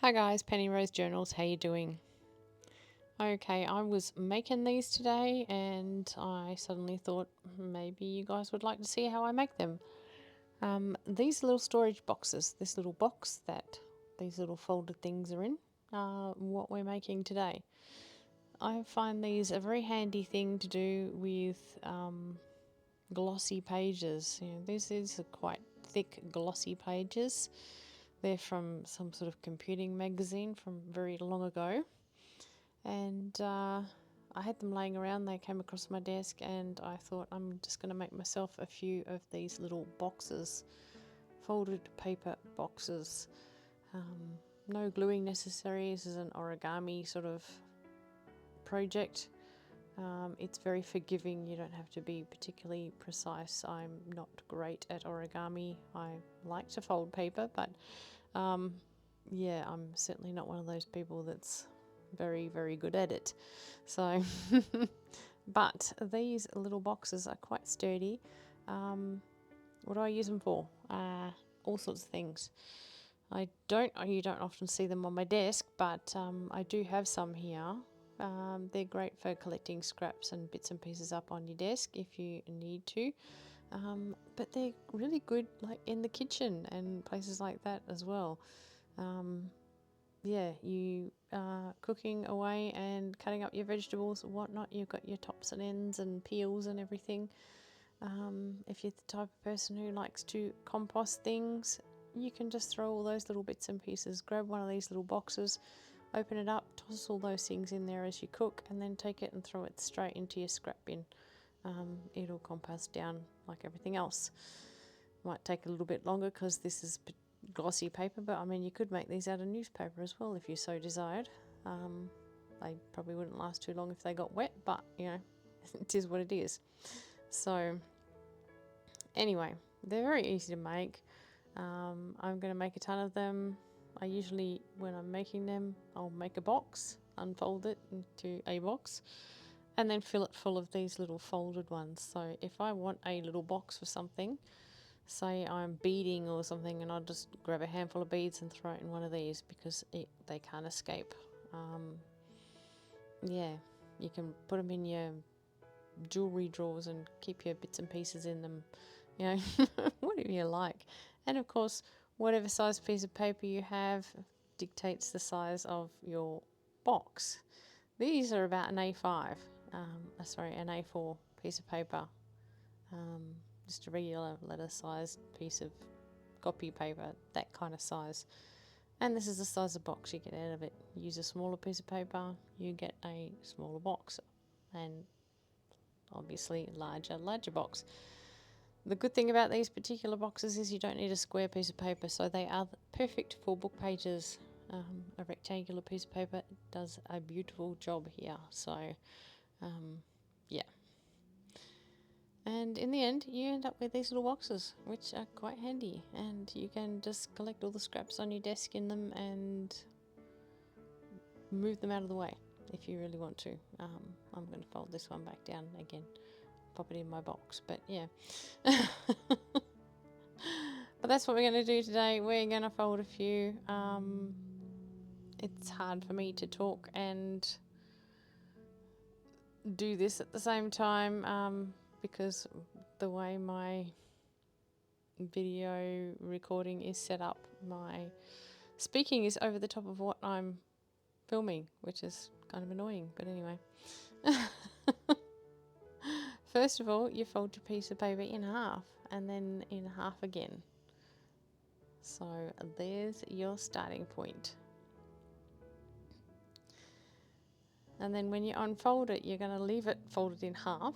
Hi guys, Penny Rose Journals, how you doing? Okay, I was making these today and I suddenly thought maybe you guys would like to see how I make them. These little storage boxes, this little box that these little folded things are in, what we're making today. I find these a very handy thing to do with glossy pages. These are quite thick glossy pages. They're from some sort of computing magazine from very long ago. And I had them laying around. They came across my desk and I thought I'm just going to make myself a few of these little boxes, folded paper boxes. No gluing necessary. This is an origami sort of project. It's very forgiving. You don't have to be particularly precise. I'm not great at origami. I like to fold paper, but yeah, I'm certainly not one of those people that's very, very good at it. So, but these little boxes are quite sturdy. What do I use them for? All sorts of things. You don't often see them on my desk, but I do have some here. They're great for collecting scraps and bits and pieces up on your desk if you need to. But they're really good like in the kitchen and places like that as well. Yeah, you cooking away and cutting up your vegetables and whatnot, you've got your tops and ends and peels and everything. If you're the type of person who likes to compost things, you can just throw all those little bits and pieces, grab one of these little boxes, open it up, toss all those things in there as you cook, and then take it and throw it straight into your scrap bin. It'll compost down like everything else. Might take a little bit longer because this is glossy paper, but I mean you could make these out of newspaper as well if you so desired. They probably wouldn't last too long if they got wet, but you know, it is what it is. So anyway, they're very easy to make. I'm going to make a ton of them. I usually, when I'm making them, I'll make a box, unfold it into a box, and then fill it full of these little folded ones. So if I want a little box for something, say I'm beading or something, and I'll just grab a handful of beads and throw it in one of these because they can't escape. Yeah, you can put them in your jewelry drawers and keep your bits and pieces in them, you know, whatever you like. And of course, whatever size piece of paper you have dictates the size of your box. These are about an A5, an A4 piece of paper. Just a regular letter sized piece of copy paper, that kind of size. And this is the size of box you get out of it. Use a smaller piece of paper, you get a smaller box, and obviously larger box. The good thing about these particular boxes is you don't need a square piece of paper, so they are perfect for book pages. A rectangular piece of paper does a beautiful job here. So yeah. And in the end, you end up with these little boxes, which are quite handy. And you can just collect all the scraps on your desk in them and move them out of the way if you really want to. I'm going to fold this one back down again, pop it in my box. But yeah. But that's what we're going to do today. We're going to fold a few. It's hard for me to talk and do this at the same time because the way my video recording is set up, my speaking is over the top of what I'm filming, which is kind of annoying, but anyway. First of all, you fold your piece of paper in half and then in half again. So there's your starting point. And then when you unfold it, you're going to leave it folded in half,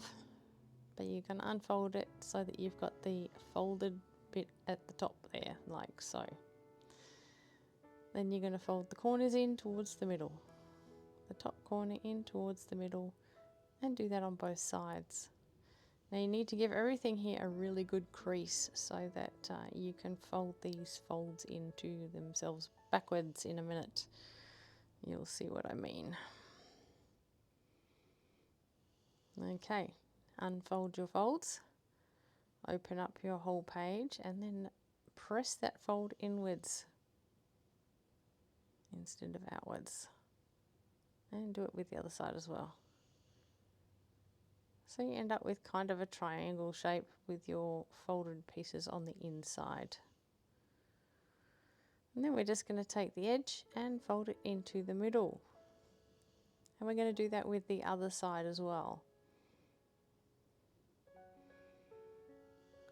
but you're going to unfold it so that you've got the folded bit at the top there, like so. Then you're going to fold the corners in towards the middle, the top corner in towards the middle, and do that on both sides. Now you need to give everything here a really good crease so that you can fold these folds into themselves backwards in a minute. You'll see what I mean. Okay, unfold your folds, open up your whole page, and then press that fold inwards instead of outwards. And do it with the other side as well. So you end up with kind of a triangle shape with your folded pieces on the inside. And then we're just going to take the edge and fold it into the middle. And we're going to do that with the other side as well.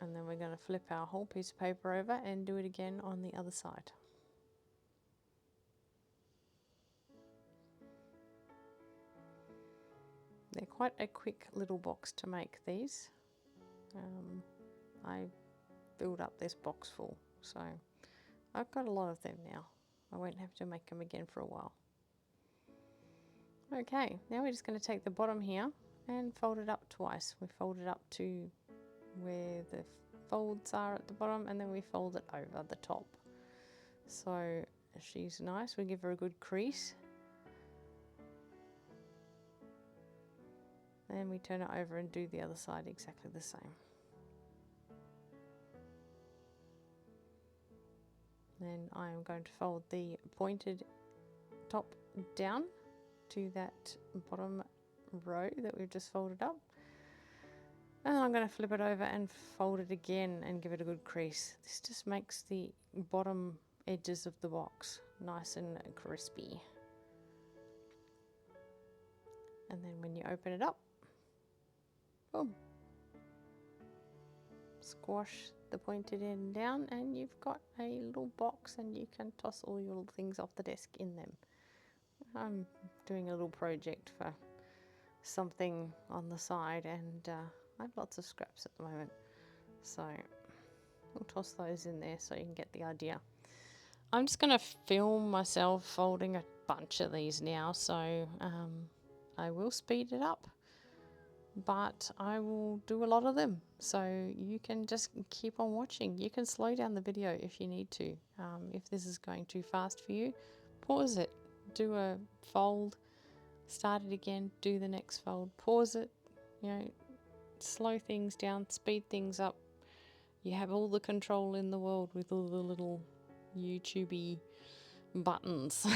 And then we're going to flip our whole piece of paper over and do it again on the other side. They're quite a quick little box to make these. I filled up this box full, so I've got a lot of them now. I won't have to make them again for a while. Okay, now we're just going to take the bottom here and fold it up twice. We fold it up to where the folds are at the bottom, and then we fold it over the top. So she's nice. We give her a good crease. Then we turn it over and do the other side exactly the same. Then I am going to fold the pointed top down to that bottom row that we've just folded up. And I'm going to flip it over and fold it again and give it a good crease. This just makes the bottom edges of the box nice and crispy. And then when you open it up, boom, squash the pointed end down and you've got a little box, and you can toss all your little things off the desk in them. I'm doing a little project for something on the side, and I have lots of scraps at the moment, so we'll toss those in there so you can get the idea. I'm just going to film myself folding a bunch of these now, so I will speed it up, but I will do a lot of them, so you can just keep on watching. You can slow down the video if you need to. If this is going too fast for you, pause it, do a fold, start it again, do the next fold, pause it, you know, slow things down, speed things up. You have all the control in the world with all the little YouTubey buttons.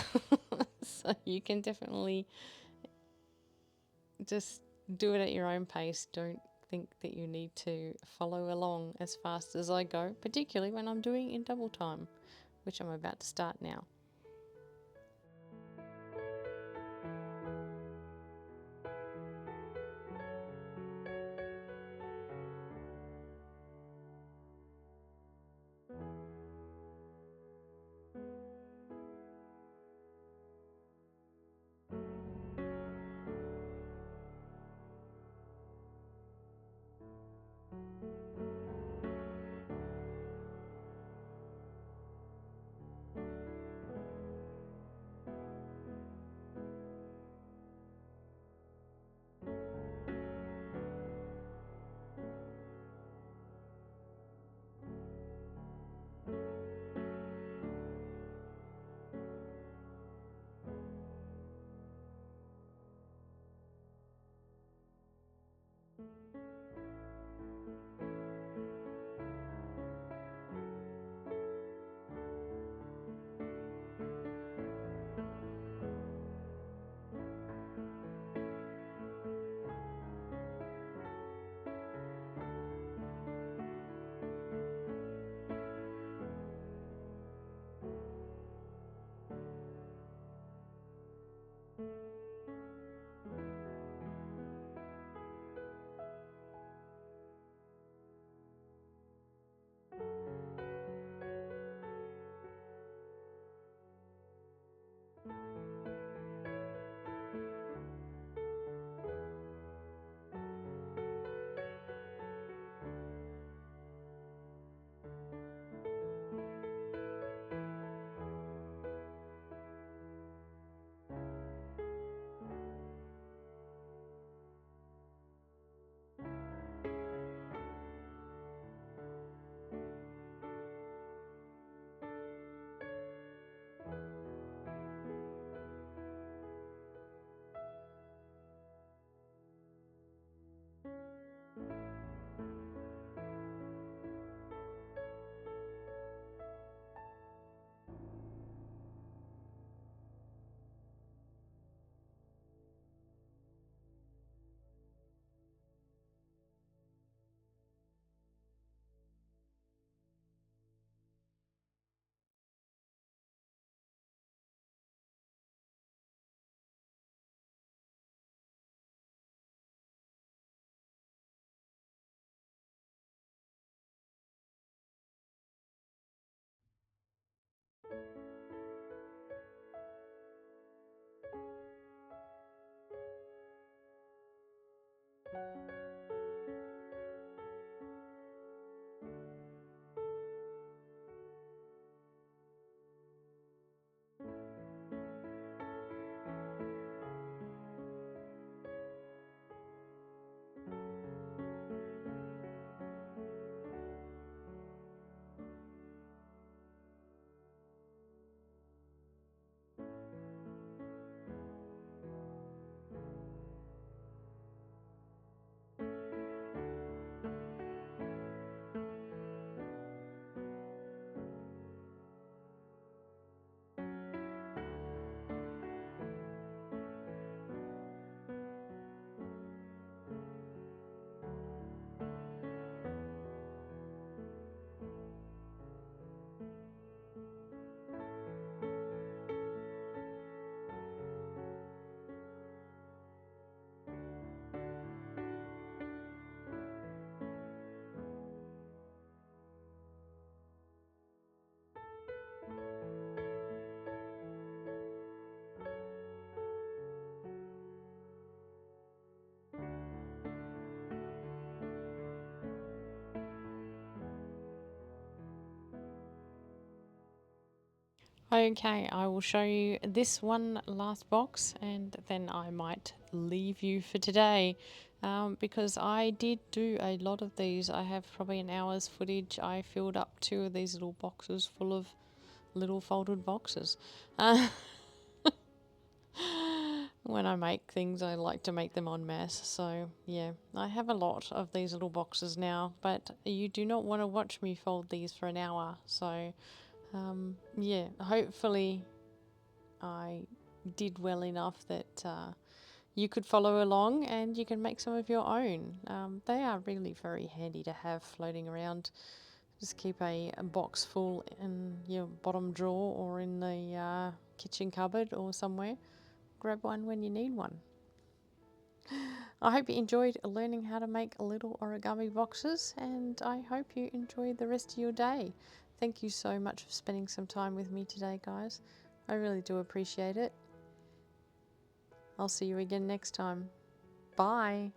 So you can definitely just do it at your own pace. Don't think that you need to follow along as fast as I go, particularly when I'm doing in double time, which I'm about to start now. Okay, I will show you this one last box and then I might leave you for today, because I did do a lot of these. I have probably an hour's footage. I filled up 2 of these little boxes full of little folded boxes. When I make things, I like to make them en masse. So, yeah, I have a lot of these little boxes now, but you do not want to watch me fold these for an hour. So, yeah, hopefully I did well enough that you could follow along and you can make some of your own. They are really very handy to have floating around. Just keep a box full in your bottom drawer or in the kitchen cupboard or somewhere. Grab one when you need one. I hope you enjoyed learning how to make little origami boxes, and I hope you enjoy the rest of your day. Thank you so much for spending some time with me today, guys. I really do appreciate it. I'll see you again next time. Bye.